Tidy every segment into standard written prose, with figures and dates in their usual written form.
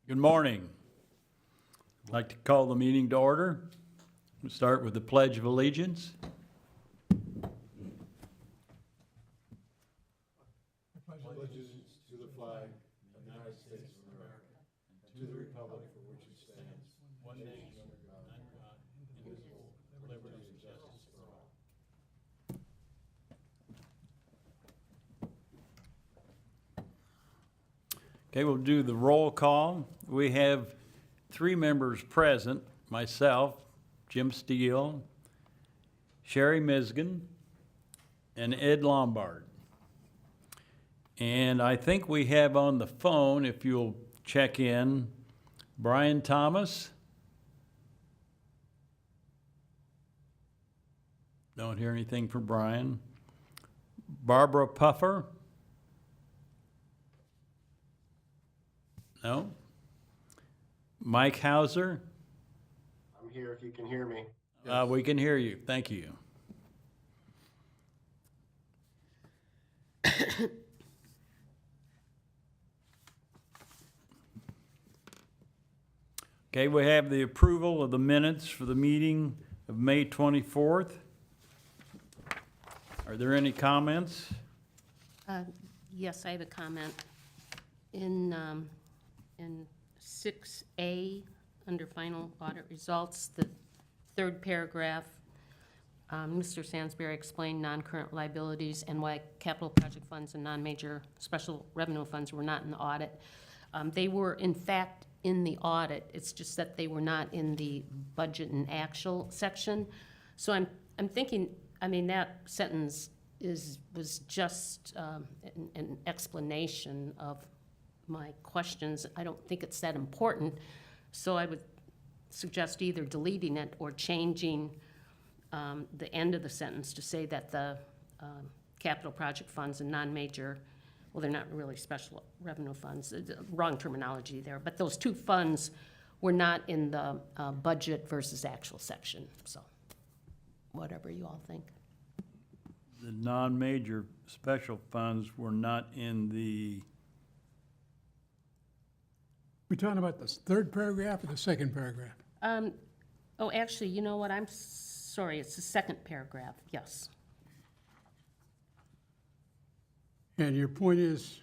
Good morning. I'd like to call the meeting to order. We'll start with the Pledge of Allegiance. Allegiance to the flag of the United States of America, and to the republic for which it stands, one nation under God, indivisible, with liberty and justice for all. Okay, we'll do the roll call. We have 3 members present, myself, Jim Steele, Sherry Misgan, and Ed Lombard. And I think we have on the phone, if you'll check in, Brian Thomas. Don't hear anything from Brian. Barbara Puffer. No. Mike Hauser. I'm here if you can hear me. We can hear you. Thank you. Okay, we have the approval of the minutes for the meeting of May 24th. Are there any comments? Yes, I have a comment. In 6A, under final audit results, the third paragraph, Mr. Sansberry explained non-current liabilities and why capital project funds and non-major special revenue funds were not in the audit. They were, in fact, in the audit. It's just that they were not in the budget and actual section. So I'm thinking, I mean, that sentence was just an explanation of my questions. I don't think it's that important, so I would suggest either deleting it or changing the end of the sentence to say that the capital project funds and non-major, well, they're not really special revenue funds, wrong terminology there, but those 2 funds were not in the budget versus actual section, so whatever you all think. The non-major special funds were not in the, We talking about the third paragraph or the second paragraph? Oh, actually, you know what, I'm sorry, it's the second paragraph, yes. And your point is,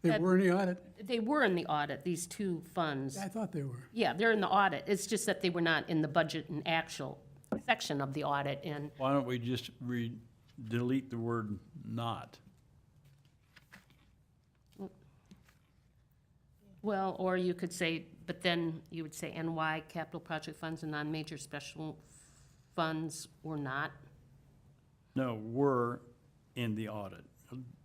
they were in the audit? They were in the audit, these 2 funds. I thought they were. Yeah, they're in the audit. It's just that they were not in the budget and actual section of the audit. And why don't we just delete the word not? well, or you could say, but then you would say, and why capital project funds and non-major special funds were not? No, were in the audit.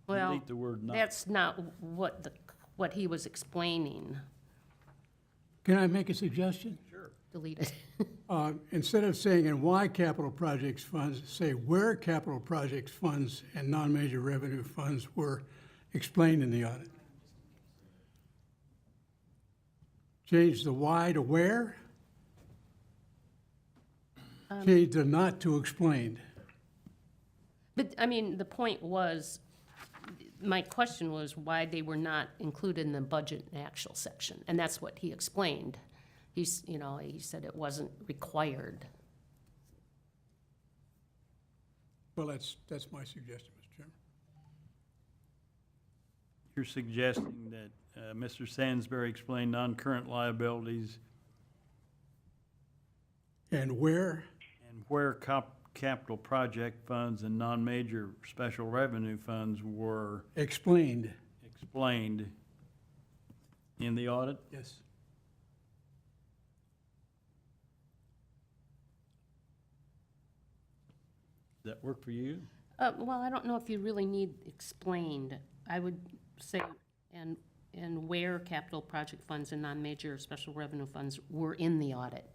Well, Delete the word not. that's not what he was explaining. Can I make a suggestion? Sure. Delete it. Instead of saying and why capital projects funds, say where capital projects funds and non-major revenue funds were explained in the audit. Change the why to where. Change the not to explained. But, I mean, the point was, my question was why they were not included in the budget and actual section. And that's what he explained. He said it wasn't required. Well, that's my suggestion, Mr. Chairman. You're suggesting that Mr. Sansberry explained non-current liabilities And where, and where capital project funds and non-major special revenue funds were explained. explained in the audit? Yes. Does that work for you? Well, I don't know if you really need explained. I would say, and where capital project funds and non-major special revenue funds were in the audit.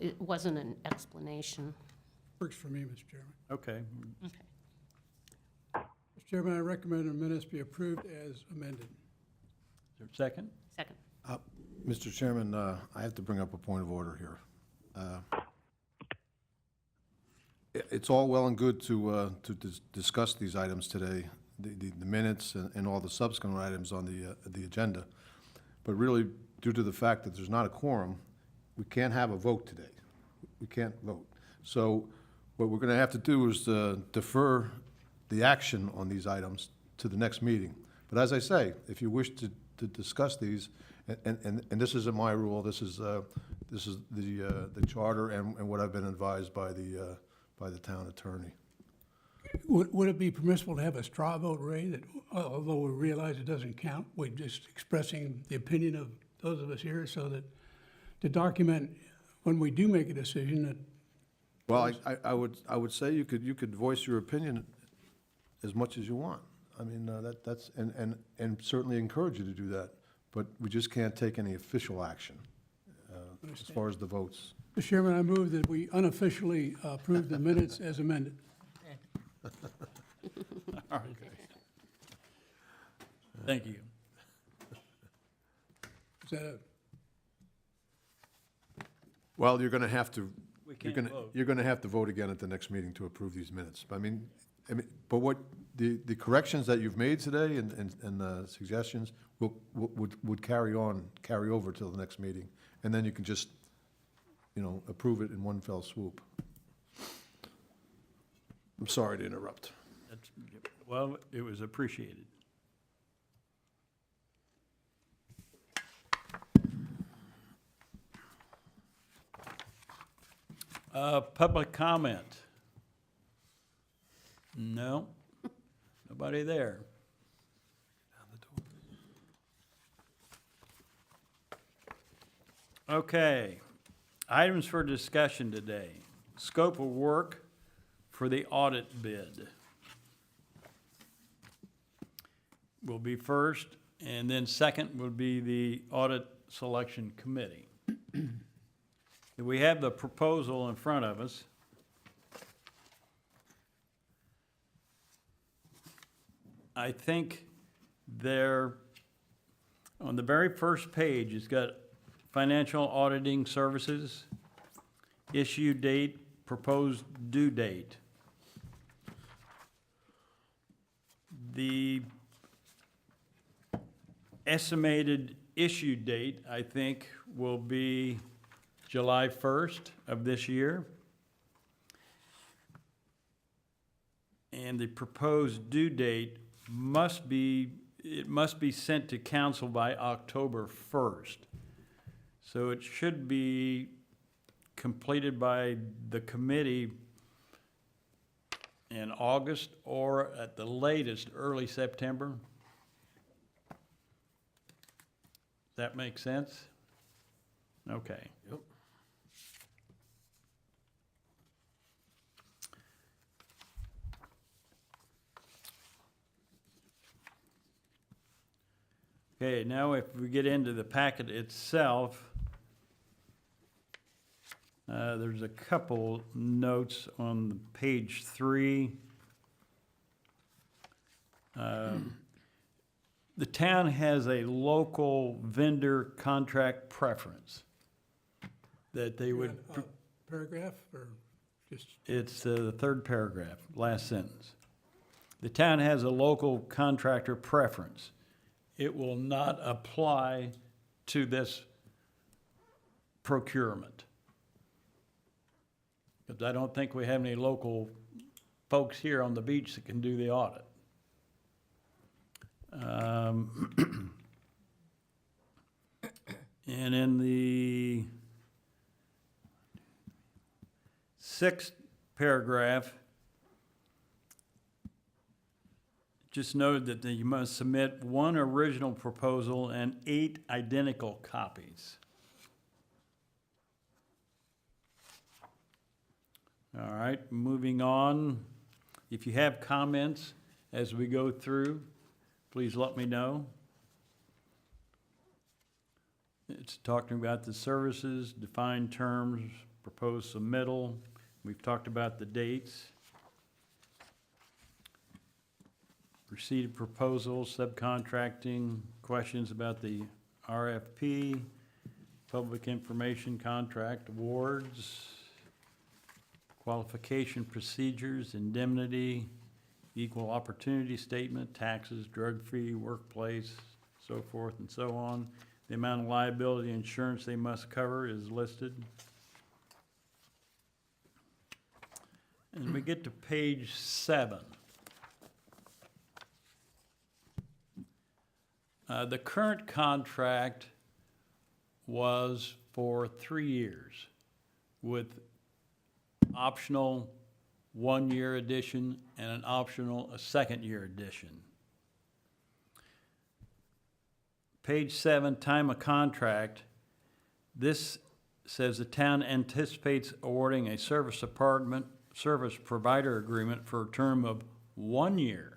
It wasn't an explanation. Works for me, Mr. Chairman. Okay. Okay. Mr. Chairman, I recommend the minutes be approved as amended. Is there a second? Second. Mr. Chairman, I have to bring up a point of order here. It's all well and good to discuss these items today, the minutes and all the subsequent items on the agenda. but really, due to the fact that there's not a quorum, we can't have a vote today. We can't vote. So what we're gonna have to do is defer the action on these items to the next meeting. But as I say, if you wish to discuss these, and this isn't my rule, this is the charter and what I've been advised by the town attorney. Would it be permissible to have a straw vote, Ray, that although we realize it doesn't count, we're just expressing the opinion of those of us here so that to document when we do make a decision that, Well, I would say you could voice your opinion as much as you want. I mean, that's, and certainly encourage you to do that, but we just can't take any official action as far as the votes. Mr. Chairman, I move that we unofficially approve the minutes as amended. All right. Thank you. Is that a, Well, you're gonna have to, We you're can't gonna, vote. you're gonna have to vote again at the next meeting to approve these minutes. I mean, but what, the corrections that you've made today and suggestions would carry over till the next meeting. And then you can just, approve it in one fell swoop. I'm sorry to interrupt. That's, well, it was appreciated. Public comment? No, nobody there. Okay, items for discussion today. Scope of work for the audit bid will be first, and then second will be the audit selection committee. We have the proposal in front of us. I think there, on the very first page, it's got financial auditing services, issue date, proposed due date. The estimated issue date, I think, will be July 1st of this year. And the proposed due date must be sent to council by October 1st. So it should be completed by the committee in August or at the latest, early September. Does that make sense? Okay. Yep. Okay, now if we get into the packet itself, there's a couple notes on page 3. The town has a local vendor contract preference that they would, paragraph or just, it's the third paragraph, last sentence. The town has a local contractor preference. It will not apply to this procurement. Because I don't think we have any local folks here on the beach that can do the audit. And in the 6th paragraph, just note that you must submit 1 original proposal and 8 identical copies. All right, moving on. If you have comments as we go through, please let me know. It's talking about the services, defined terms, proposed submittal. We've talked about the dates. Receipt of proposals, subcontracting, questions about the RFP, public information contract awards, qualification procedures, indemnity, equal opportunity statement, taxes, drug-free workplace, so forth and so on. The amount of liability insurance they must cover is listed. And we get to page 7. The current contract was for 3 years with optional 1-year addition and an optional a second-year addition. Page 7, time of contract. This says the town anticipates awarding a service provider agreement for a term of 1 year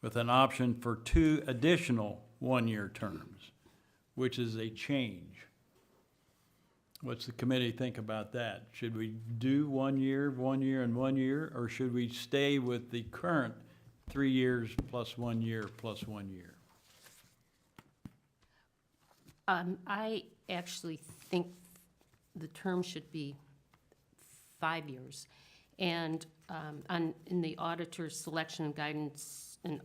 with an option for 2 additional 1-year terms, which is a change. What's the committee think about that? Should we do 1 year, 1 year, and 1 year, or should we stay with the current 3 years plus 1 year plus 1 year? I actually think the term should be 5 years. And in the auditor selection and guidance, the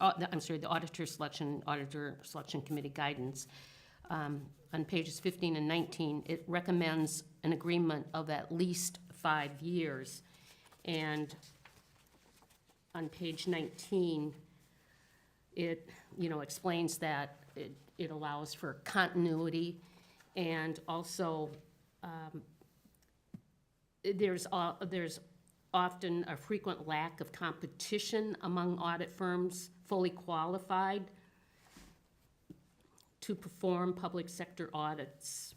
auditor selection committee guidance, on pages 15 and 19, it recommends an agreement of at least 5 years. And on page 19, it, explains that it allows for continuity, and also there's often a frequent lack of competition among audit firms fully qualified to perform public sector audits,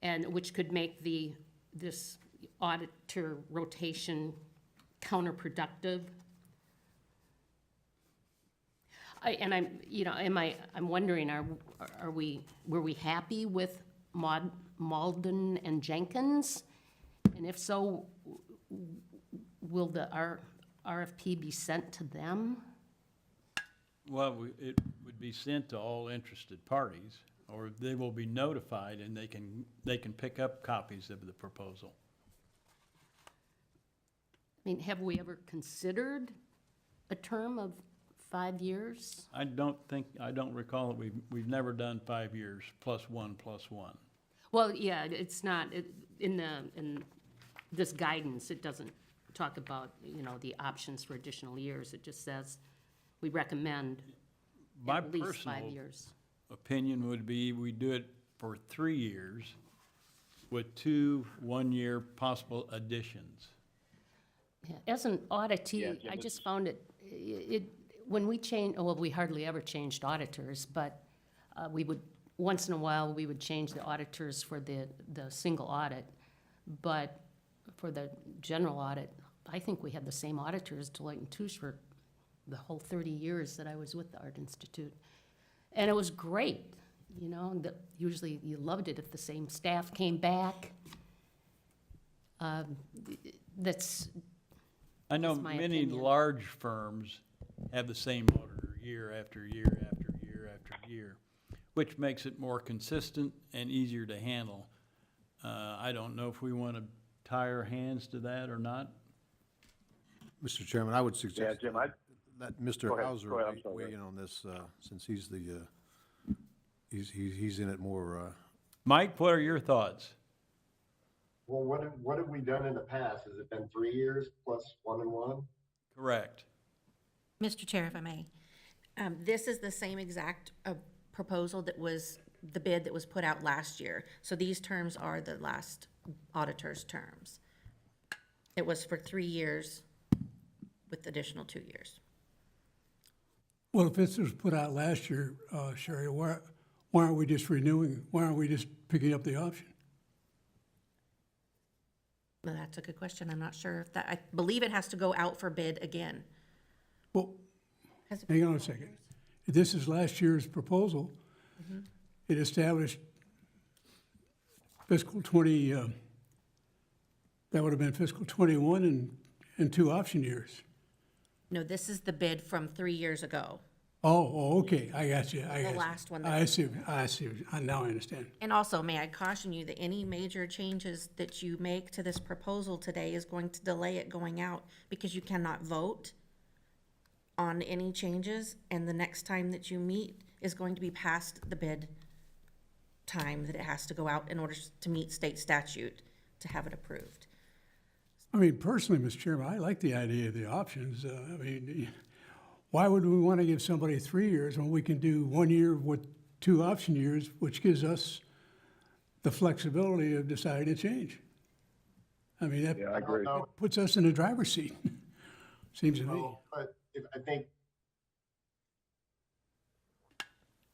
and which could make this auditor rotation counterproductive. I'm wondering, were we happy with Malden and Jenkins? And if so, will the RFP be sent to them? Well, it would be sent to all interested parties, or they will be notified and they can pick up copies of the proposal. I mean, have we ever considered a term of 5 years? I don't recall that we've never done 5 years plus 1 plus 1. Well, yeah, it's not, in this guidance, it doesn't talk about, the options for additional years. It just says, we recommend My at least 5 personal years. opinion would be we do it for 3 years with 2 1-year possible additions. Yeah, as an auditee, I just found when we we hardly ever changed auditors, but we would, once in a while, we would change the auditors for the single audit. But for the general audit, I think we had the same auditors, Deloitte and Touche, for the whole 30 years that I was with the Art Institute. And it was great, usually you loved it if the same staff came back. That's I know my many opinion. large firms have the same auditor year after year after year after year, which makes it more consistent and easier to handle. I don't know if we want to tie our hands to that or not. Mr. Chairman, I would Yeah, suggest Jim, that Go Mr. ahead, Hauser go ahead, I'm sorry. weigh in on this, since he's he's in it more. Mike, what are your thoughts? well, what have we done in the past? Has it been 3 years plus 1 and 1? Correct. Mr. Chair, if I may, this is the same exact proposal that was the bid that was put out last year. So these terms are the last auditor's terms. It was for 3 years with additional 2 years. Well, if this was put out last year, Sherry, why aren't we just renewing? Why aren't we just picking up the option? Well, that's a good question. I'm not sure if that, I believe it has to go out for bid again. Well, Has it- hang on a second. If this is last year's proposal, it established fiscal 20, that would have been fiscal 21 and 2 option years. No, this is the bid from 3 years ago. Oh, okay, I got you, The last one that- I see, now I understand. And also, may I caution you that any major changes that you make to this proposal today is going to delay it going out because you cannot vote on any changes, and the next time that you meet is going to be past the bid time that it has to go out in order to meet state statute to have it approved. I mean, personally, Mr. Chairman, I like the idea of the options. I mean, why would we want to give somebody 3 years when we can do 1 year with 2 option years, which gives us the flexibility of deciding to change? I mean, that I agree. puts us in the driver's seat, seems to me. Well, but if, I think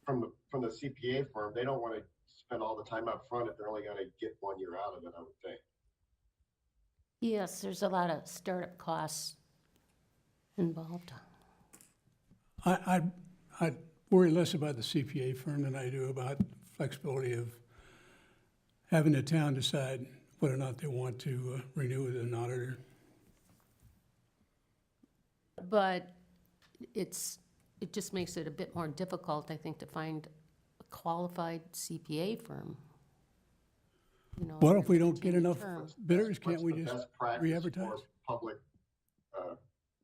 from the CPA firm, they don't want to spend all the time up front if they're only going to get 1 year out of it, I would think. Yes, there's a lot of startup costs involved. I worry less about the CPA firm than I do about flexibility of having the town decide whether or not they want to renew with an auditor. But it just makes it a bit more difficult, I think, to find a qualified CPA firm. You know, Well, if we don't get continue enough term. bidders, can't What's we the just best practice re-advertise? for public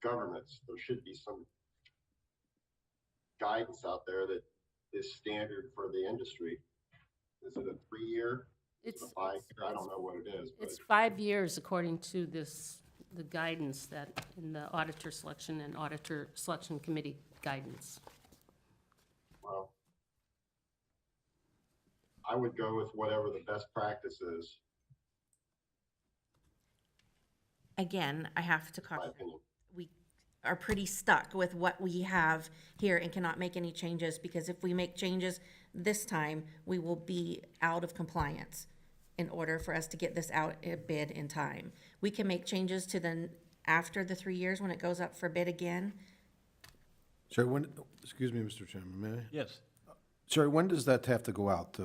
governments? There should be some guidance out there that is standard for the industry. Is it a 3 year? Is it a 5 year? I don't know what it is, but It's 5 years according to the guidance that in the auditor selection and auditor selection committee guidance. well, I would go with whatever the best practice is, Again, I have to in my caution, opinion. we are pretty stuck with what we have here and cannot make any changes, because if we make changes this time, we will be out of compliance in order for us to get this out a bid in time. We can make changes to then, after the 3 years, when it goes up for bid again. Sherry, when, excuse me, Mr. Chairman, may I? Yes. Sherry, when does that have to go out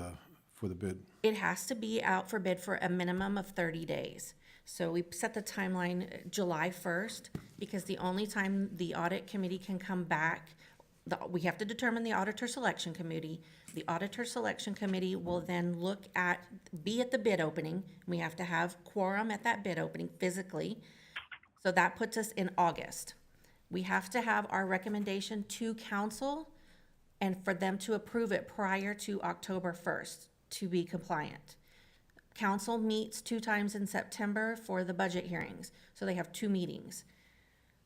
for the bid? It has to be out for bid for a minimum of 30 days. So we set the timeline July 1st, because the only time the audit committee can come back, we have to determine the auditor selection committee. The auditor selection committee will then be at the bid opening. We have to have quorum at that bid opening physically. So that puts us in August. We have to have our recommendation to council and for them to approve it prior to October 1st to be compliant. Council meets 2 times in September for the budget hearings, so they have 2 meetings.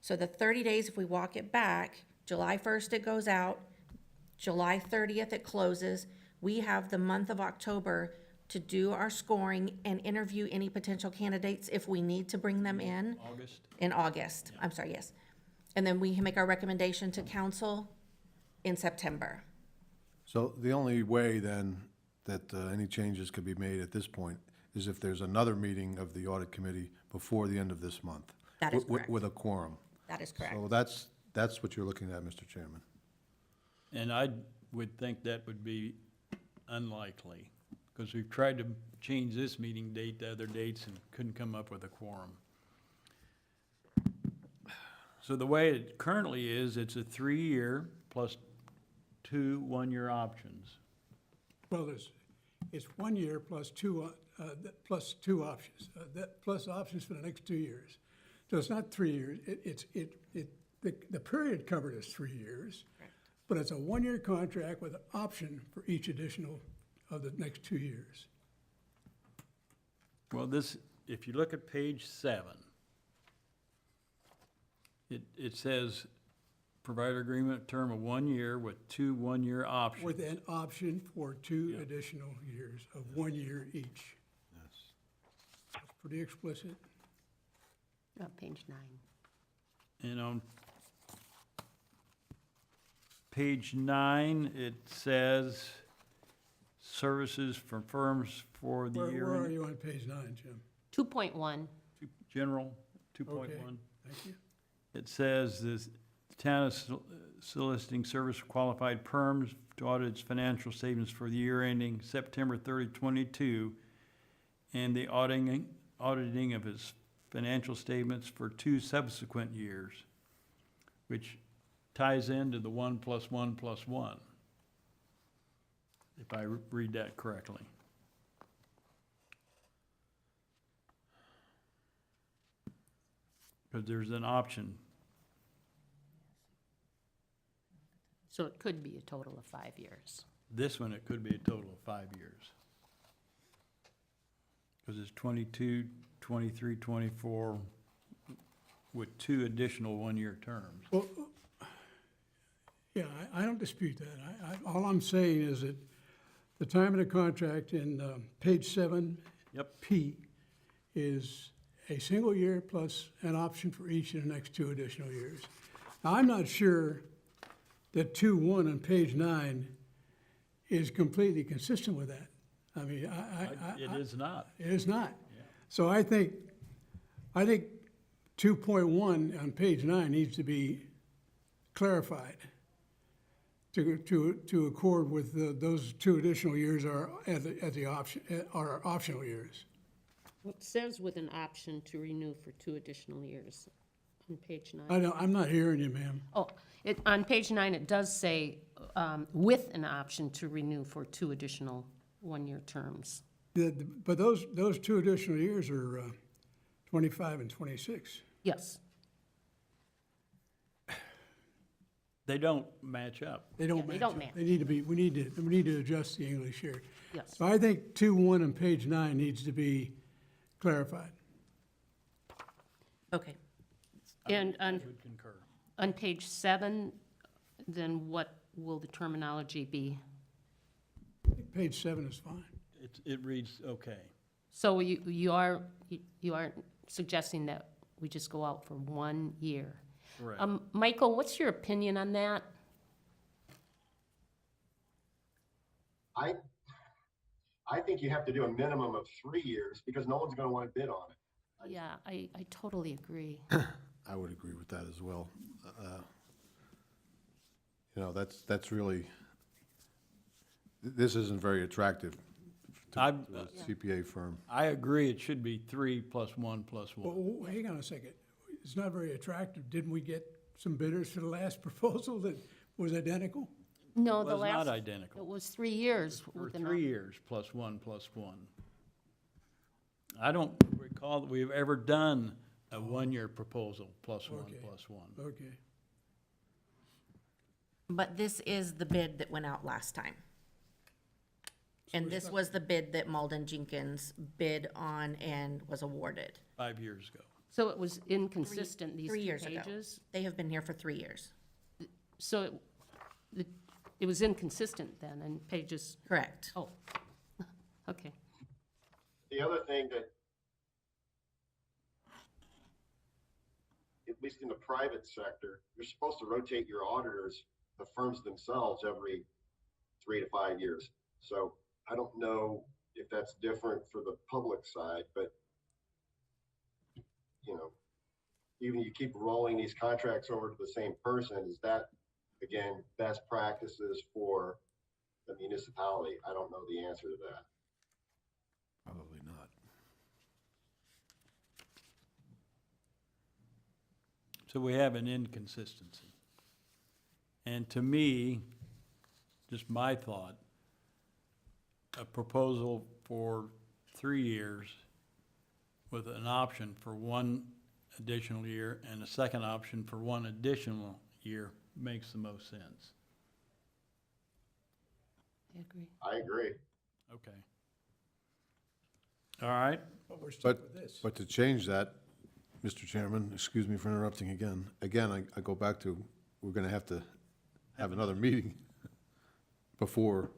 So the 30 days, if we walk it back, July 1st it goes out, July 30th it closes. We have the month of October to do our scoring and interview any potential candidates if we need to bring them in. August? In August, I'm sorry, yes. And then we make our recommendation to council in September. So the only way then that any changes could be made at this point is if there's another meeting of the audit committee before the end of this month. That is with- correct. With a quorum. That is correct. So that's what you're looking at, Mr. Chairman. And I would think that would be unlikely, because we've tried to change this meeting date to other dates and couldn't come up with a quorum. So the way it currently is, it's a 3-year plus 2 one-year options. Well, it's 1 year plus two options, plus options for the next 2 years. So it's not 3 years, the period covered is 3 years, but it's a 1 year contract with an option for each additional of the next 2 years. Well, this, if you look at page 7, it says provider agreement term of 1 year with 2 one-year options. With an option for 2 additional years of 1 year each. Yes. That's pretty explicit. Page 9. And on page 9, it says services from firms for the year. Where are you on page 9, Jim? 2.1. General, 2.1. Okay, thank you. It says the town is soliciting service for qualified firms to audit its financial statements for the year ending September 30, 22, and the auditing of its financial statements for 2 subsequent years, which ties into the 1 + 1 + 1, if I read that correctly. Because there's an option. So it could be a total of 5 years. This one, it could be a total of 5 years. Because it's 22, 23, 24, with 2 additional one-year terms. Well, yeah, I don't dispute that. All I'm saying is that the time of the contract in page 7, Yep. P, is a single year plus an option for each of the next 2 additional years. Now, I'm not sure that 2.1 on page 9 is completely consistent with that. I mean, It is not. it is not. So I think 2.1 on page 9 needs to be clarified to accord with those 2 additional years are at the option, are optional years. It says with an option to renew for 2 additional years on page 9. I know, I'm not hearing you, ma'am. Oh, on page 9, it does say with an option to renew for 2 additional one-year terms. But those 2 additional years are 25 and 26. Yes. They don't match up. They don't Yeah, they match don't up. match. They need to be, we need to adjust the English here. Yes. So I think 2.1 on page 9 needs to be clarified. Okay. And I would concur. on page 7, then what will the terminology be? I think page 7 is fine. It reads okay. So you aren't suggesting that we just go out for 1 year? Correct. Michael, what's your opinion on that? I think you have to do a minimum of 3 years because no one's gonna wanna bid on it. Yeah, I totally agree. I would agree with that as well. You know, that's really, this isn't very attractive to I- a CPA firm. I agree, it should be 3 plus 1 plus 1. Well, hang on a second. It's not very attractive. Didn't we get some bidders for the last proposal that was identical? No, the Was not last, it identical. was 3 years. For with an 3 years, plus 1 plus 1. I don't recall that we've ever done a 1-year proposal, plus 1 Okay. plus 1. Okay. But this is the bid that went out last time. And this was the bid that Malden Jenkins bid on and was awarded 5 years ago. So it was inconsistent, these 3 two years ago. pages? They have been here for 3 years. So it was inconsistent then, and pages, Correct. oh, okay. The other thing that, at least in the private sector, you're supposed to rotate your auditors, the firms themselves, every 3 to 5 years. So I don't know if that's different for the public side, but you know, even you keep rolling these contracts over to the same person, is that, again, best practices for the municipality? I don't know the answer to that. Probably not. So we have an inconsistency. And to me, just my thought, a proposal for 3 years with an option for 1 additional year and a second option for 1 additional year makes the most sense. I agree. I agree. Okay. All right, But we're stuck But, with this. but to change that, Mr. Chairman, excuse me for interrupting again. Again, I go back to, we're gonna have to have another meeting before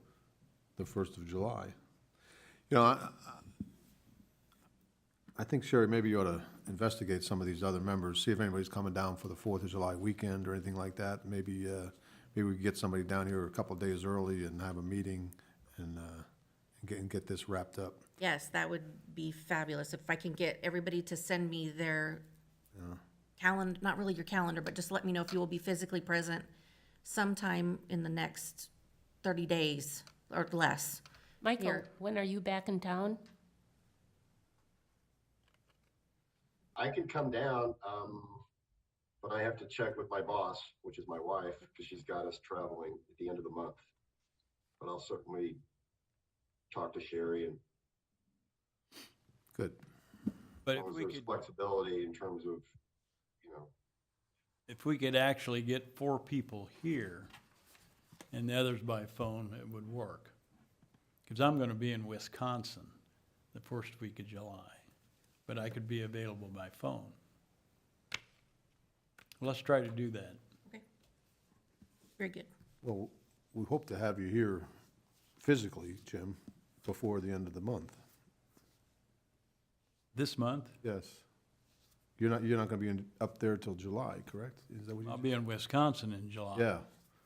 the 1st of July. You know, I think, Sherry, maybe you ought to investigate some of these other members, see if anybody's coming down for the 4th of July weekend or anything like that. Maybe we could get somebody down here a couple of days early and have a meeting and get this wrapped up. Yes, that would be fabulous if I can get everybody to send me their calendar, not really your calendar, but just let me know if you will be physically present sometime in the next 30 days or less. Michael, Here. when are you back in town? I could come down, but I have to check with my boss, which is my wife, because she's got us traveling at the end of the month. But I'll certainly talk to Sherry, and Good. but as if long as we there's could, flexibility in terms of, you know, if we could actually get 4 people here and the others by phone, it would work. Because I'm going to be in Wisconsin the first week of July, but I could be available by phone. Let's try to do that. Okay. Very good. Well, we hope to have you here physically, Jim, before the end of the month. This month, Yes. You're not gonna be up there till July, correct? Is that what I'll you? be in Wisconsin in July. Yeah.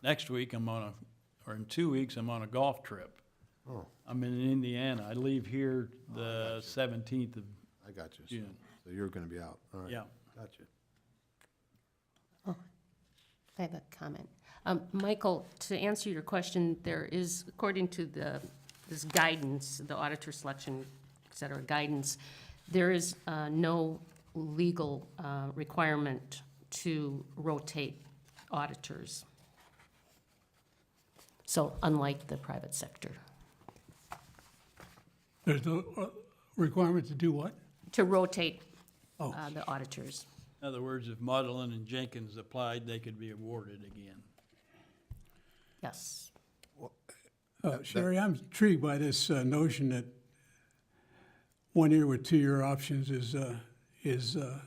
Next week, or in 2 weeks, I'm on a golf trip. Oh, I'm in Indiana. I leave here the 17th of I got you. June. So you're gonna be out. All right. Yeah. Gotcha. I have a comment. Michael, to answer your question, there is, according to this guidance, the auditor selection, et cetera, guidance, there is no legal requirement to rotate auditors. So unlike the private sector. There's no requirement to do what? To rotate Oh. the auditors. In other words, if Maudlin and Jenkins applied, they could be awarded again. Yes. Sherry, I'm intrigued by this notion that 1 year with 2-year options is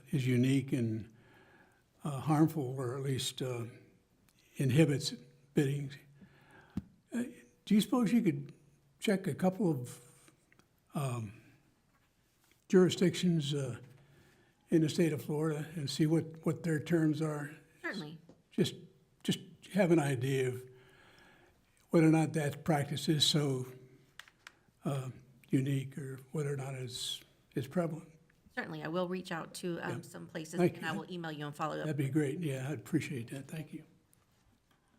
unique and harmful, or at least inhibits bidding. Do you suppose you could check a couple of jurisdictions in the state of Florida and see what their terms are? Certainly. Just have an idea of whether or not that practice is so unique, or whether or not it's prevalent. Certainly. I will reach out to some places, Thank and I you. will email you and follow up. That'd be great. Yeah, I'd appreciate that. Thank you.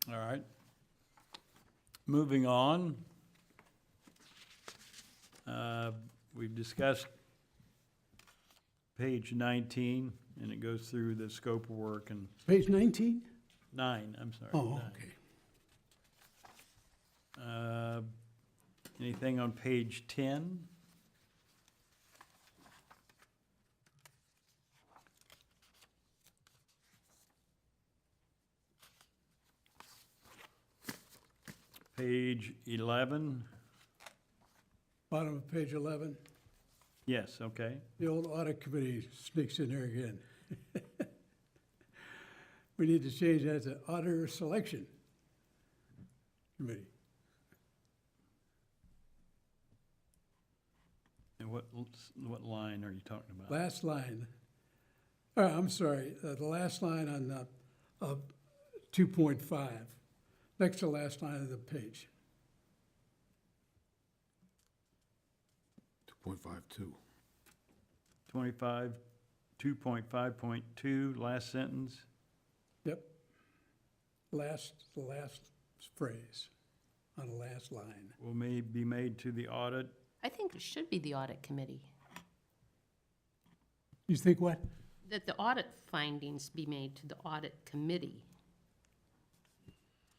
All right. Moving on. We've discussed page 19, and it goes through the scope of work, and Page 19? 9, I'm sorry. Oh, 9. okay. Anything on page 10? Page 11? Bottom of page 11, Yes, okay. the old audit committee sneaks in there again. We need to change that to auditor selection committee. And what line are you talking about? Last line, I'm sorry, the last line on, of 2.5, next to last line of the page. 2.52. 25, 2.5.2, last sentence. Yep. The last phrase on the last line. Will be made to the audit. I think it should be the audit committee. You think what? That the audit findings be made to the audit committee.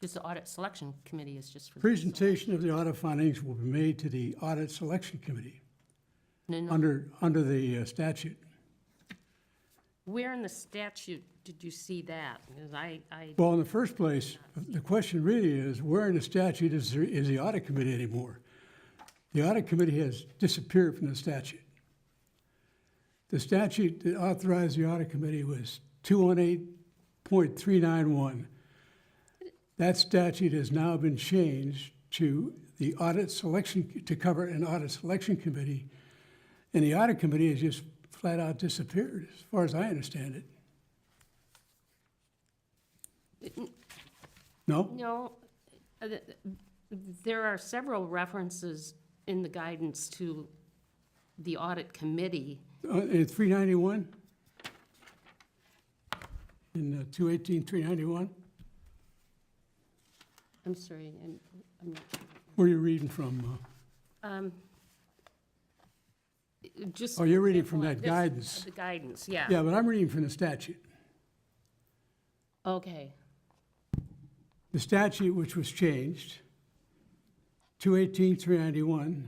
Because the audit selection committee is just for. Presentation of the audit findings will be made to the audit selection committee No, under the statute. Where in the statute did you see that? Because I, Well, in the first place, the question really is, where in the statute is the audit committee anymore? The audit committee has disappeared from the statute. The statute that authorized the audit committee was 218.391. That statute has now been changed to the audit selection, to cover an audit selection committee. And the audit committee has just flat out disappeared, as far as I understand it. No? no, there are several references in the guidance to the audit committee. In 391? In 218.391? I'm sorry, I'm not sure. Where are you reading from? Just. Oh, you're reading example, from that this- guidance. The guidance, yeah. Yeah, but I'm reading from the statute. Okay, The statute which was changed, 218.391,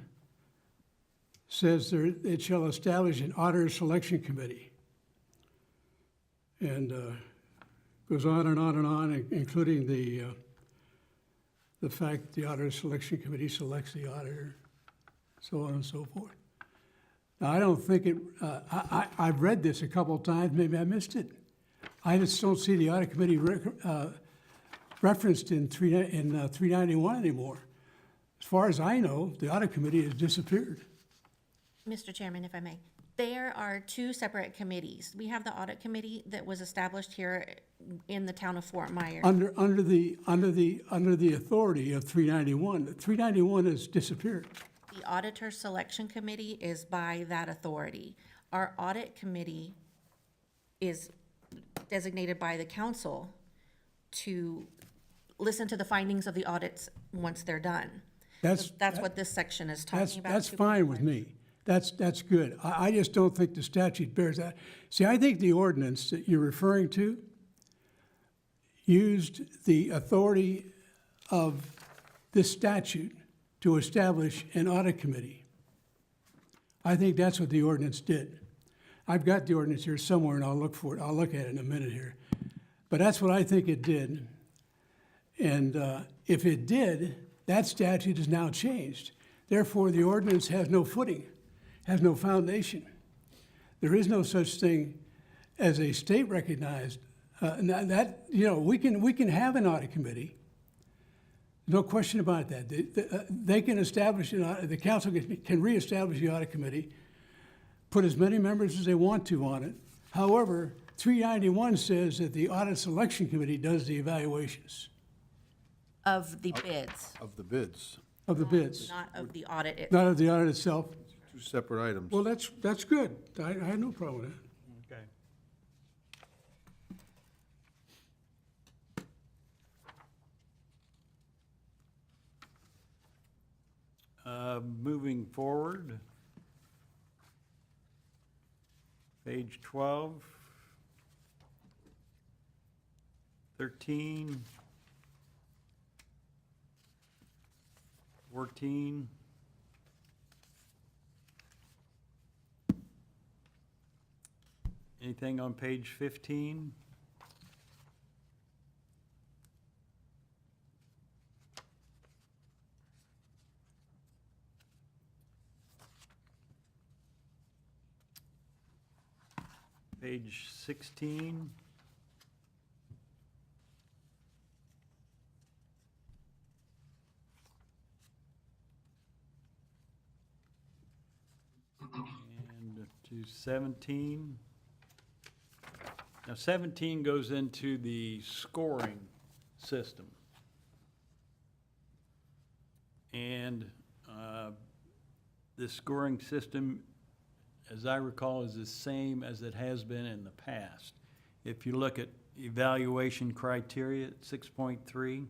says it shall establish an auditor selection committee. And goes on and on and on, including the the fact the auditor selection committee selects the auditor, so on and so forth. Now, I don't think it, I've read this a couple of times, maybe I missed it. I just don't see the audit committee referenced in 391 anymore. As far as I know, the audit committee has disappeared. Mr. Chairman, if I may, there are two separate committees. We have the audit committee that was established here in the town of Fort Myers. Under the authority of 391. 391 has disappeared. The auditor selection committee is by that authority. Our audit committee is designated by the council to listen to the findings of the audits once they're done. So that's what this section is talking about. That's fine with me. That's good. I just don't think the statute bears that. See, I think the ordinance that you're referring to used the authority of this statute to establish an audit committee. I think that's what the ordinance did. I've got the ordinance here somewhere, and I'll look for it. I'll look at it in a minute here. But that's what I think it did. And if it did, that statute is now changed. Therefore, the ordinance has no footing, has no foundation. There is no such thing as a state-recognized, we can have an audit committee. No question about that. They can establish, the council can reestablish the audit committee, put as many members as they want to on it. However, 391 says that the audit selection committee does the evaluations Of the bids, Of the bids, of the bids, not of the audit. not of the audit itself. two separate items. Well, that's good. I had no problem with that. Okay. Moving forward, page 12, 13, 14, anything on page 15? Page 16. And to 17. Now 17 goes into the scoring system. And the scoring system, as I recall, is the same as it has been in the past. If you look at evaluation criteria, 6.3,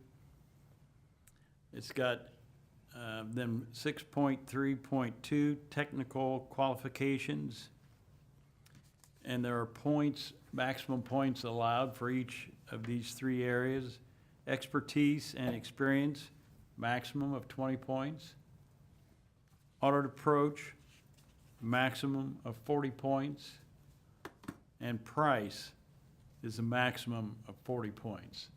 it's got then 6.3.2, technical qualifications, and there are points, maximum points allowed for each of these three areas. Expertise and experience, maximum of 20 points. Audit approach, maximum of 40 points, and price is a maximum of 40 points.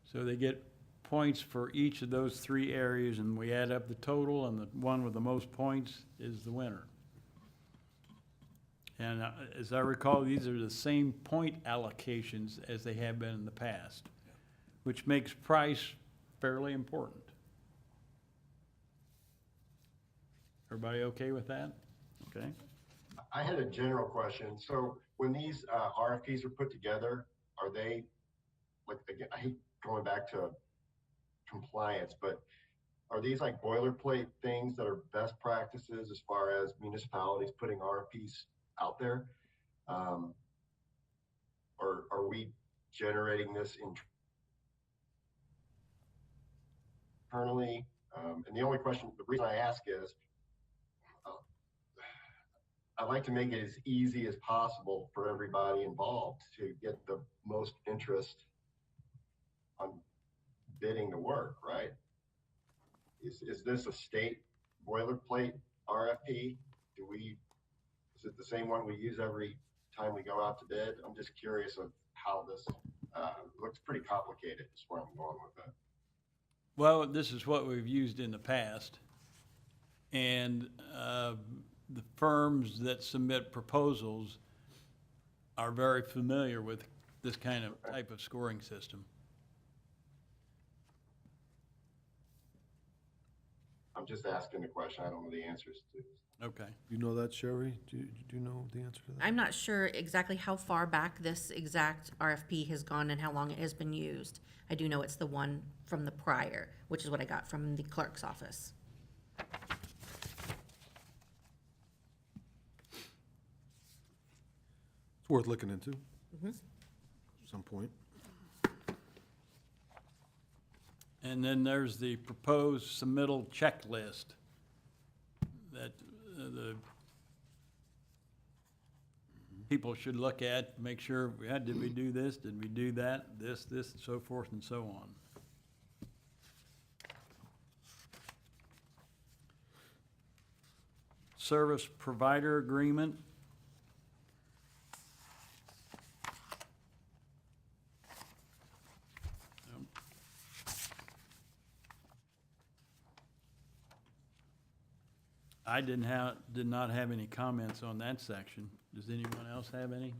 So they get points for each of those three areas, and we add up the total, and the one with the most points is the winner. And as I recall, these are the same point allocations as they have been in the past, which makes price fairly important. Everybody okay with that? Okay. I had a general question. So when these RFPs are put together, are they, like, again, I hate going back to compliance, but are these like boilerplate things that are best practices as far as municipalities putting RFPs out there? Or are we generating this internally? And the only question, the reason I ask is, I'd like to make it as easy as possible for everybody involved to get the most interest on bidding the work, right? Is this a state boilerplate RFP? Is it the same one we use every time we go out to bid? I'm just curious of how this looks pretty complicated is where I'm going with that. Well, this is what we've used in the past. And the firms that submit proposals are very familiar with this kind of type of scoring system. I'm just asking the question. I don't know the answers to. Okay. You know that, Sherry? Do you know the answer to that? I'm not sure exactly how far back this exact RFP has gone and how long it has been used. I do know it's the one from the prior, which is what I got from the clerk's office. It's worth looking into. At some point. And then there's the proposed submittal checklist that the people should look at, make sure, did we do this, did we do that, this, and so forth and so on. Service provider agreement. I did not have any comments on that section. Does anyone else have any?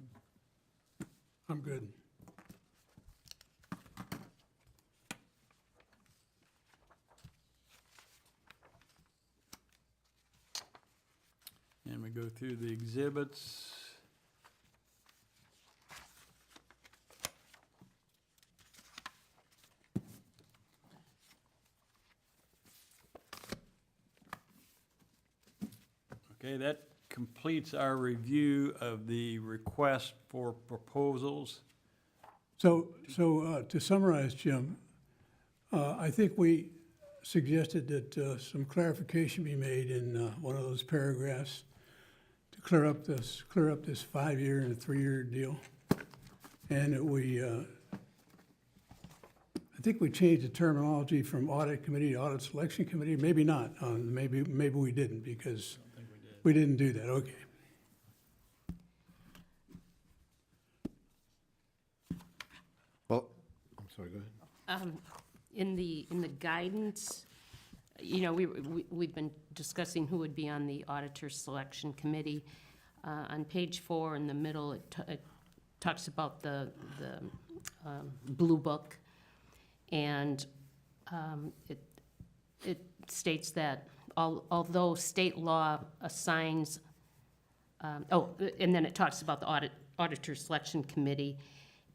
I'm good. And we go through the exhibits. Okay, that completes our review of the request for proposals. So to summarize, Jim, I think we suggested that some clarification be made in one of those paragraphs to clear up this 5-year and 3-year deal. And that I think we changed the terminology from audit committee to audit selection committee. Maybe not. Maybe we didn't, because we didn't do that. Okay. Well, I'm sorry, go ahead. In the guidance, you know, we've been discussing who would be on the auditor selection committee. On page 4 in the middle, it talks about the blue book, and it states that although state law assigns, and then it talks about the auditor selection committee,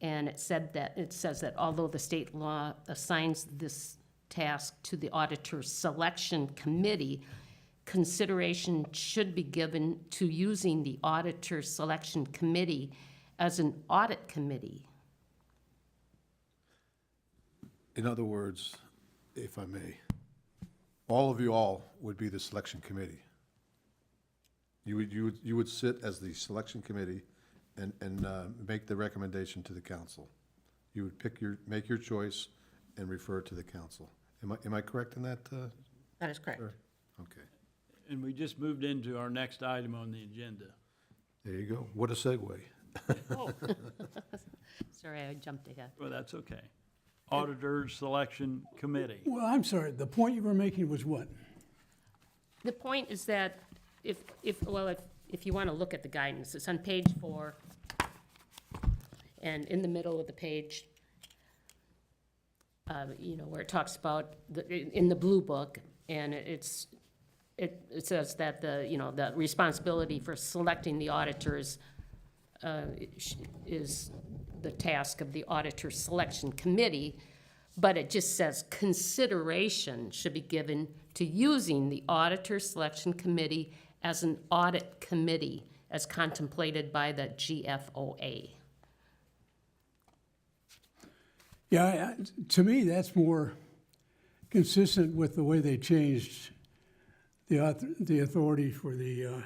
and it says that although the state law assigns this task to the auditor selection committee, consideration should be given to using the auditor selection committee as an audit committee. In other words, if I may, all of you all would be the selection committee. You would sit as the selection committee and make the recommendation to the council. You would make your choice and refer it to the council. Am I correct in that? That is correct. Sir? Okay, And we just moved into our next item on the agenda. there you go. What a segue. Oh. Sorry, I jumped ahead. Well, that's okay. Auditor Selection Committee. Well, I'm sorry. The point you were making was what? The point is that if you want to look at the guidance, it's on page 4, and in the middle of the page, you know, where it talks about, in the blue book, and it says that the responsibility for selecting the auditors is the task of the auditor selection committee, but it just says consideration should be given to using the auditor selection committee as an audit committee as contemplated by the GFOA. Yeah, to me, that's more consistent with the way they changed the authority for the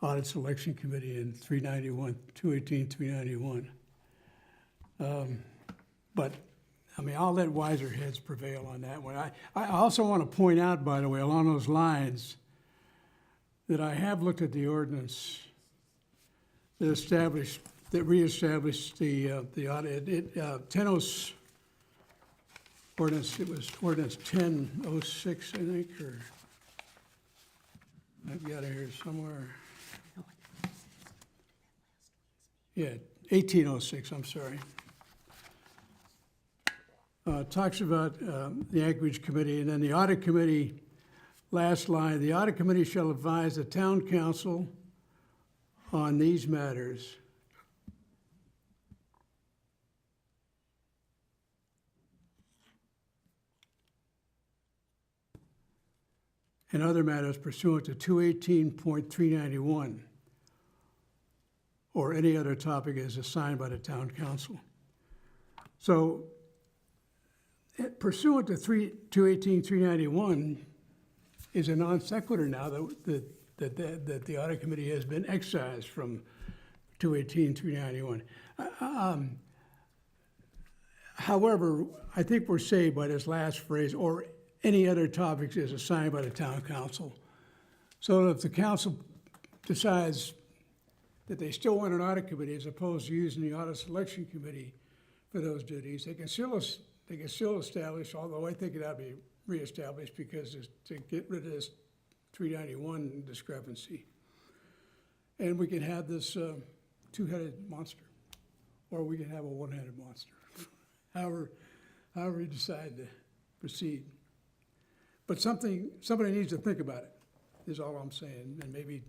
audit selection committee in 391, 218, 391. But, I mean, I'll let wiser heads prevail on that one. I also want to point out, by the way, along those lines, that I have looked at the ordinance that reestablished the audit. ordinance, it was ordinance 1006, I think, or, I've got it here somewhere. Yeah, 1806, I'm sorry. Talks about the Anchorage Committee, and then the Audit Committee, last line, the Audit Committee shall advise the town council on these matters. And other matters pursuant to 218.391, or any other topic as assigned by the town council. So pursuant to 218.391 is a non sequitur now that the audit committee has been excised from 218.391. However, I think we're saved by this last phrase, or any other topics as assigned by the town council. So if the council decides that they still want an audit committee as opposed to using the audit selection committee for those duties, they can still establish, although I think it ought to be reestablished because to get rid of this 391 discrepancy. And we can have this two-headed monster, or we can have a one-headed monster, however you decide to proceed. But somebody needs to think about it, is all I'm saying, and maybe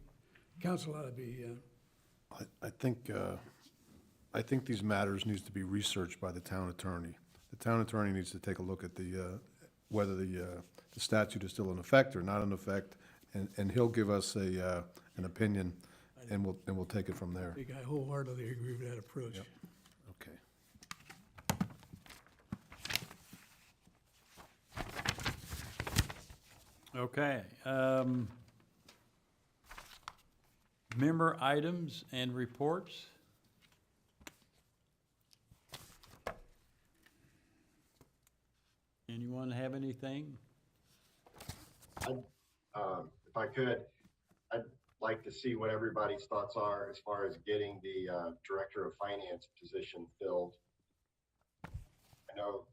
council ought to be, I think these matters needs to be researched by the town attorney. The town attorney needs to take a look at whether the statute is still in effect or not in effect, and he'll give us an opinion, and we'll take it from there. I think I wholeheartedly agree with that approach. Yep. Okay. Okay. Member items and reports. Anyone have anything? If I could, I'd like to see what everybody's thoughts are as far as getting the Director of Finance position filled. I know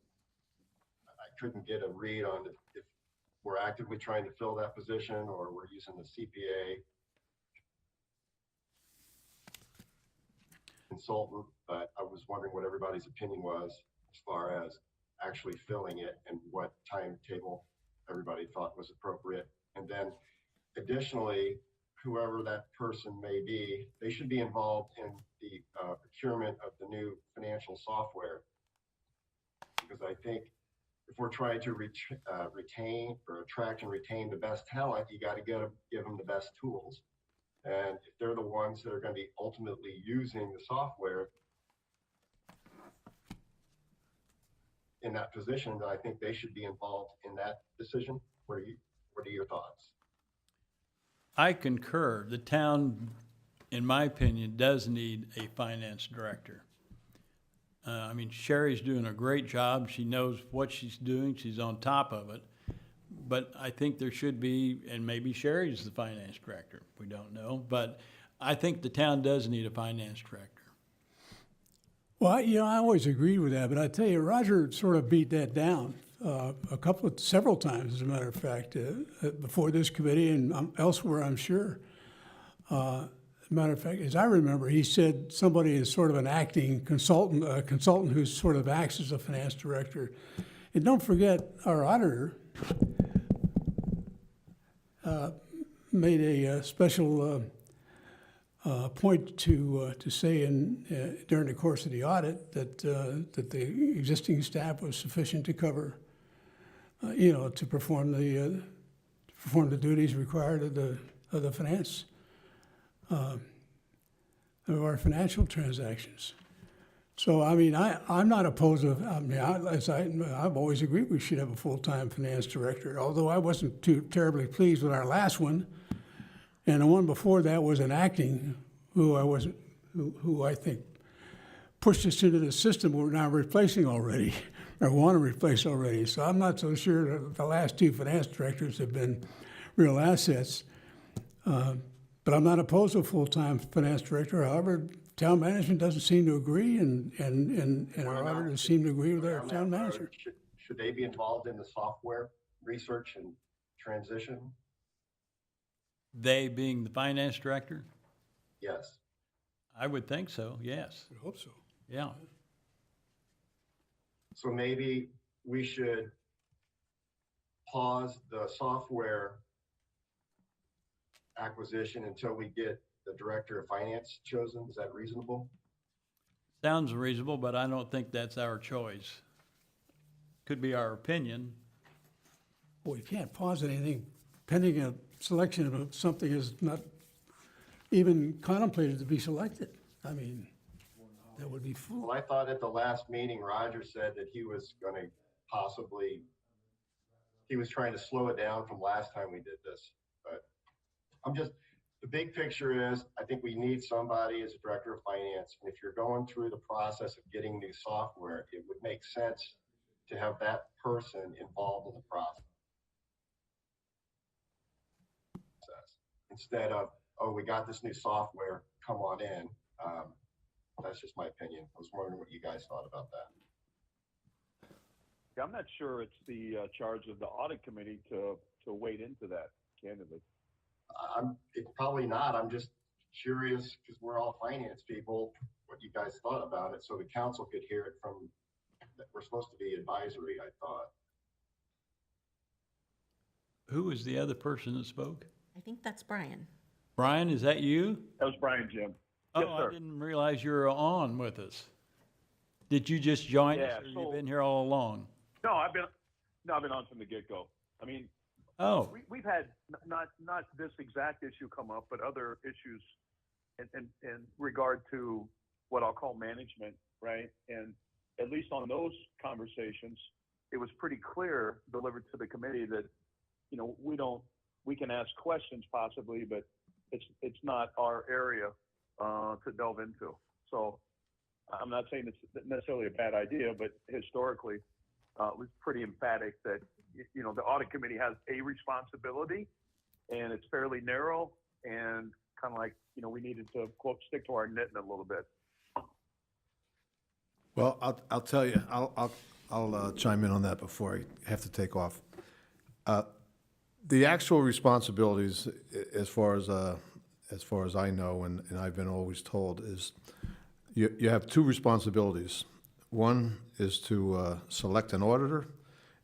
I couldn't get a read on if we're actively trying to fill that position or we're using the CPA consultant, but I was wondering what everybody's opinion was as far as actually filling it and what timetable everybody thought was appropriate. And then additionally, whoever that person may be, they should be involved in the procurement of the new financial software. Because I think if we're trying to retain or attract and retain the best talent, you got to give them the best tools. And if they're the ones that are going to be ultimately using the software in that position, then I think they should be involved in that decision. What are your thoughts? I concur. The town, in my opinion, does need a finance director. I mean, Sherry's doing a great job. She knows what she's doing. She's on top of it. But I think there should be, and maybe Sherry's the finance director. We don't know. But I think the town does need a finance director. Well, I always agreed with that, but I tell you, Roger sort of beat that down several times, as a matter of fact, before this committee and elsewhere, I'm sure. As a matter of fact, as I remember, he said somebody is sort of an acting consultant, a consultant who sort of acts as a finance director. And don't forget, our auditor made a special point to say during the course of the audit that the existing staff was sufficient to cover, to perform the duties required of the finance of our financial transactions. So I mean, I'm not opposed to. I mean, I've always agreed we should have a full-time finance director. Although I wasn't too terribly pleased with our last one. And the one before that was an acting, who I think pushed us into the system we're now replacing already, or want to replace already. So I'm not so sure that the last two finance directors have been real assets. But I'm not opposed to a full-time finance director. However, town management doesn't seem to agree, and our auditors seem to agree with our town manager. should they be involved in the software research and transition? They being the finance director? Yes. I would think so, yes. I hope so. Yeah. So maybe we should pause the software acquisition until we get the director of finance chosen. Is that reasonable? Sounds reasonable, but I don't think that's our choice. Could be our opinion. Well, you can't pause anything pending a selection of something is not even contemplated to be selected. I mean, that would be fool. Well, I thought at the last meeting, Roger said that he was gonna possibly, he was trying to slow it down from last time we did this, but the big picture is, I think we need somebody as a director of finance, and if you're going through the process of getting new software, it would make sense to have that person involved in the process. Instead of, oh, we got this new software, come on in. That's just my opinion. I was wondering what you guys thought about that. Yeah, I'm not sure it's the charge of the audit committee to wade into that, candidly. It's probably not. I'm just curious, because we're all finance people, what you guys thought about it, so the council could hear it from, that we're supposed to be advisory, I thought. Who was the other person that spoke? I think that's Brian. Brian, is that you? That was Brian, Jim. Oh, Yes, sir. I didn't realize you were on with us. Did you just join us, Yeah, or so- you've been here all along? No, I've been on from the get-go. I mean, Oh, we've had not this exact issue come up, but other issues in regard to what I'll call management, right? And at least on those conversations, it was pretty clear delivered to the committee that, you know, we can ask questions possibly, but it's not our area to delve into. So I'm not saying it's necessarily a bad idea, but historically, it was pretty emphatic that, you know, the audit committee has a responsibility, and it's fairly narrow, and kind of like, you know, we needed to, quote, stick to our knitting a little bit. Well, I'll tell you, I'll chime in on that before I have to take off. The actual responsibilities, as far as I know, and I've been always told, is you have two responsibilities. One is to select an auditor,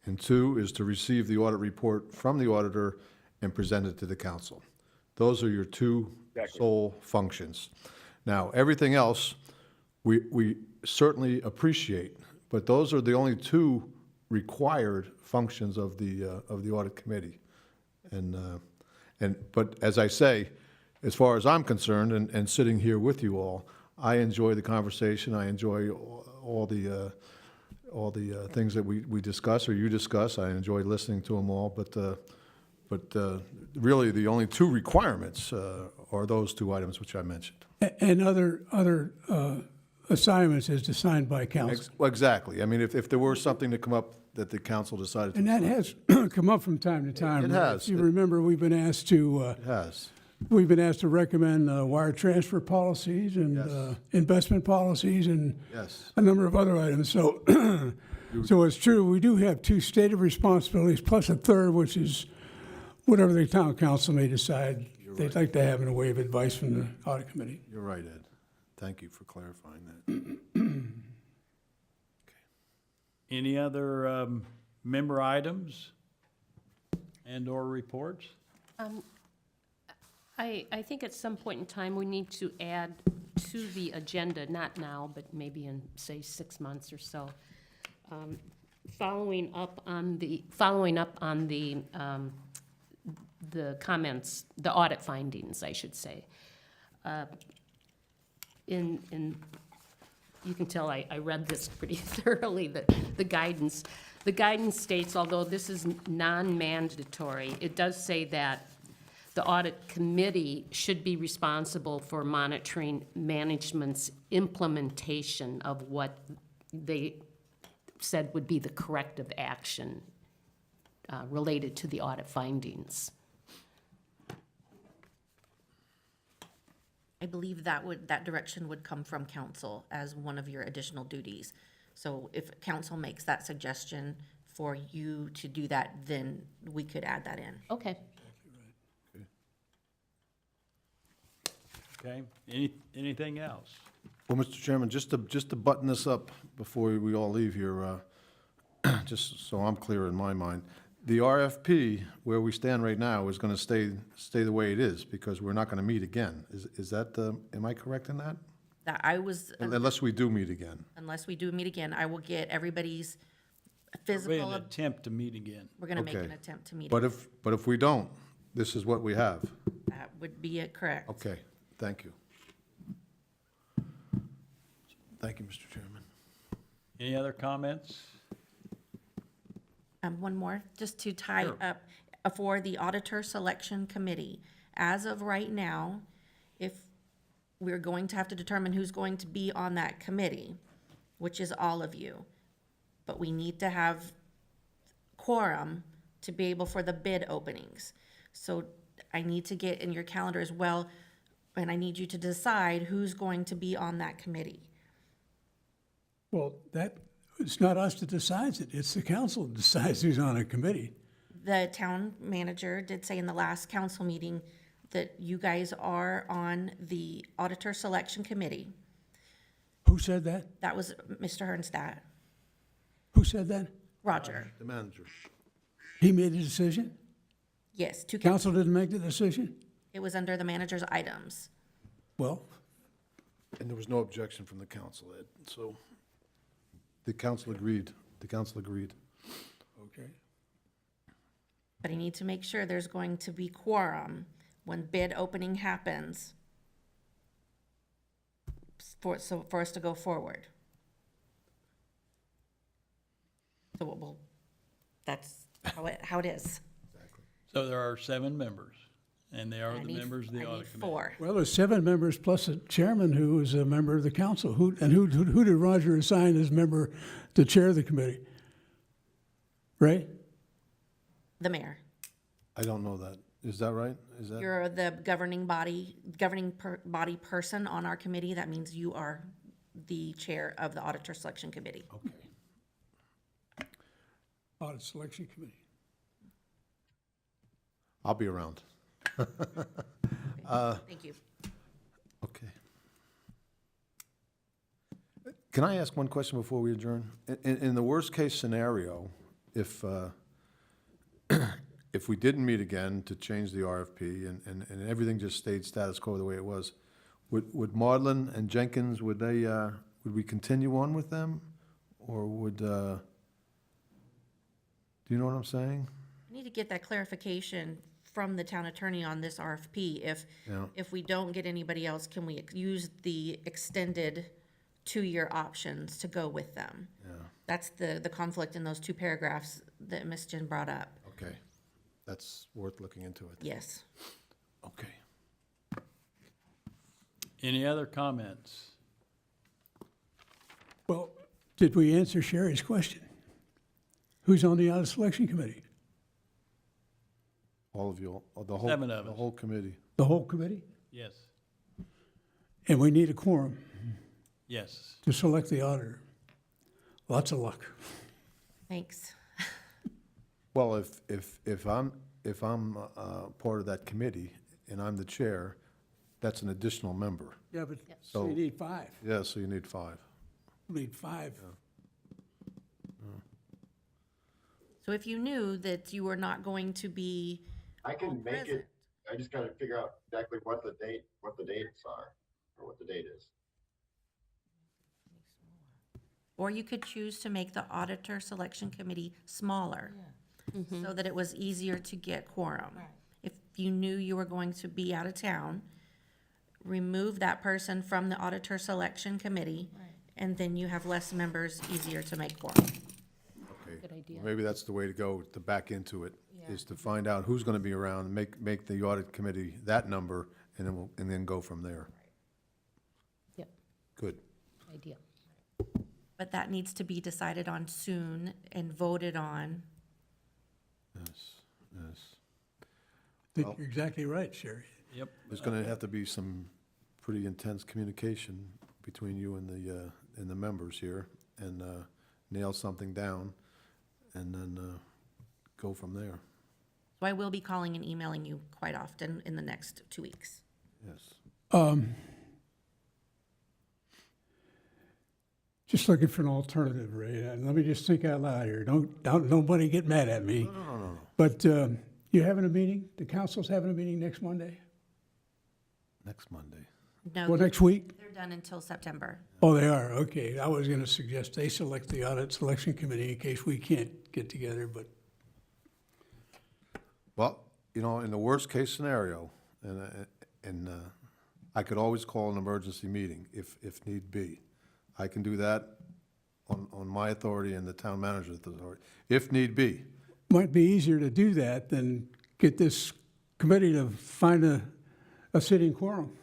and two is to receive the audit report from the auditor and present it to the council. Those are your two Exactly. sole functions. Now, everything else, we certainly appreciate, but those are the only two required functions of the audit committee. But as I say, as far as I'm concerned, and sitting here with you all, I enjoy the conversation. I enjoy all the things that we discuss or you discuss. I enjoy listening to them all. But really, the only two requirements are those two items which I mentioned. And other assignments is assigned by council. Well, exactly. I mean, if there were something to come up that the council decided to. And that has come up from time to time. It has. If you remember, we've been asked to It has. recommend wire transfer policies and Yes. investment policies and Yes. a number of other items. So, so it's true, we do have two stated responsibilities plus a third, which is whatever the town council may decide they'd like to have in a way of advice from the audit committee. You're right, Ed. Thank you for clarifying that. any other member items and/or reports? I think at some point in time, we need to add to the agenda, not now, but maybe in, say, 6 months or so, following up on the comments, the audit findings, I should say. You can tell I read this pretty thoroughly, the guidance. The guidance states, although this is non-mandatory, it does say that the audit committee should be responsible for monitoring management's implementation of what they said would be the corrective action related to the audit findings. I believe that direction would come from council as one of your additional duties. So if council makes that suggestion for you to do that, then we could add that in. Okay. Okay, anything else? Well, Mr. Chairman, just to button this up before we all leave here, just so I'm clear in my mind, the RFP, where we stand right now, is gonna stay the way it is, because we're not gonna meet again. Is that, am I correct in that? That I was, Unless we do meet again. unless we do meet again, I will get everybody's Be physical, an attempt to meet again. we're gonna make Okay. an attempt to meet. But if we don't, this is what we have. That would be it, correct. Okay, thank you. Thank you, Mr. Chairman. Any other comments? One more, just to tie Sure. up, for the Auditor Selection Committee. As of right now, if we're going to have to determine who's going to be on that committee, which is all of you, but we need to have quorum to be able for the bid openings. So I need to get in your calendar as well, and I need you to decide who's going to be on that committee. Well, it's not us that decides it, it's the council that decides who's on a committee. The town manager did say in the last council meeting that you guys are on the Auditor Selection Committee. Who said that? That was Mr. Hernstat. Who said that? Roger. The manager. He made the decision? Yes, Council didn't make the decision? it was under the manager's items. Well, And there was no objection from the council, Ed, so the council agreed. The council agreed. okay. But I need to make sure there's going to be quorum when bid opening happens for us to go forward. So that's how it is. So there are 7 members, and they are I the need- members of the I audit need committee. 4. Well, there's 7 members plus a chairman who is a member of the council. Who did Roger assign as member to chair the committee? Ray? The mayor. I don't know that. Is that right? Is that? You're the governing body person on our committee. That means you are the chair of the Auditor Selection Committee. Okay. Audit Selection Committee. I'll be around. Thank you. Okay. Can I ask one question before we adjourn? In the worst-case scenario, if if we didn't meet again to change the RFP and everything just stayed status quo the way it was, would Maudlin and Jenkins, would we continue on with them? Or do you know what I'm saying? I need to get that clarification from the town attorney on this RFP. Yeah. If we don't get anybody else, can we use the extended 2-year options to go with them? Yeah, That's the conflict in those 2 paragraphs that Ms. Jen brought up. okay. That's worth looking into it. Yes. Okay. Any other comments? Well, did we answer Sherry's question? Who's on the Audit Selection Committee? All of you, the whole, 7 of the us. whole committee. The whole committee? Yes. And we need a quorum Yes. to select the auditor. Lots of luck. Thanks. Well, if I'm part of that committee and I'm the chair, that's an additional member. Yeah, but So- you need 5. Yeah, so you need 5. You need 5. So if you knew that you were not going to be I can make present, it, I just gotta figure out exactly what the dates are, or what the date is. or you could choose to make the Auditor Selection Committee smaller so that it was easier to get quorum. If you knew you were going to be out of town, remove that person from the Auditor Selection Committee, and then you have less members, easier to make quorum. Okay. Good idea. Maybe that's the way to go, to back into it, is to find out who's gonna be around, make the audit committee that number, and then go from there. Yep, Good. idea. But that needs to be decided on soon and voted on. Yes, yes. I think you're exactly right, Sherry. Yep. There's gonna have to be some pretty intense communication between you and the members here, and nail something down. and then go from there. So I will be calling and emailing you quite often in the next 2 weeks. Yes. Just looking for an alternative, Ray. And let me just think out loud here. Don't nobody get mad at me. No. But you having a meeting? The council's having a meeting next Monday? Next Monday. No, Well, next week? they're done until September. Oh, they are, okay. I was gonna suggest they select the audit selection committee in case we can't get together, but Well, you know, in the worst-case scenario, and I could always call an emergency meeting if need be. I can do that on my authority and the town manager's authority, if need be. might be easier to do that than get this committee to find a sitting quorum.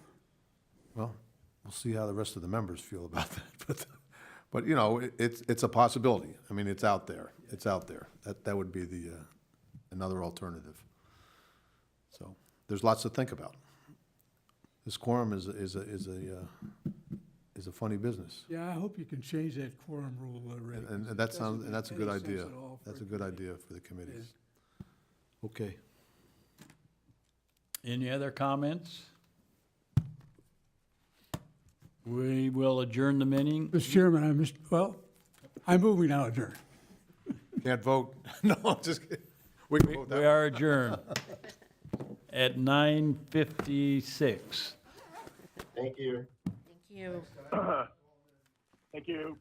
Well, we'll see how the rest of the members feel about that, but, you know, it's a possibility. I mean, it's out there. It's out there. That would be the, another alternative. So, there's lots to think about. This quorum is a funny business. Yeah, I hope you can change that quorum rule, Ray. And that sounds, and that's a good Doesn't make idea. any sense at all for That's a a good committee. idea for the committees. Okay. Any other comments? We will adjourn the meeting. Mr. Chairman, I move we now adjourn. Can't vote? No, just kidding. We can vote We that. are adjourned at 9:56. Thank you. Thank you. Thank you.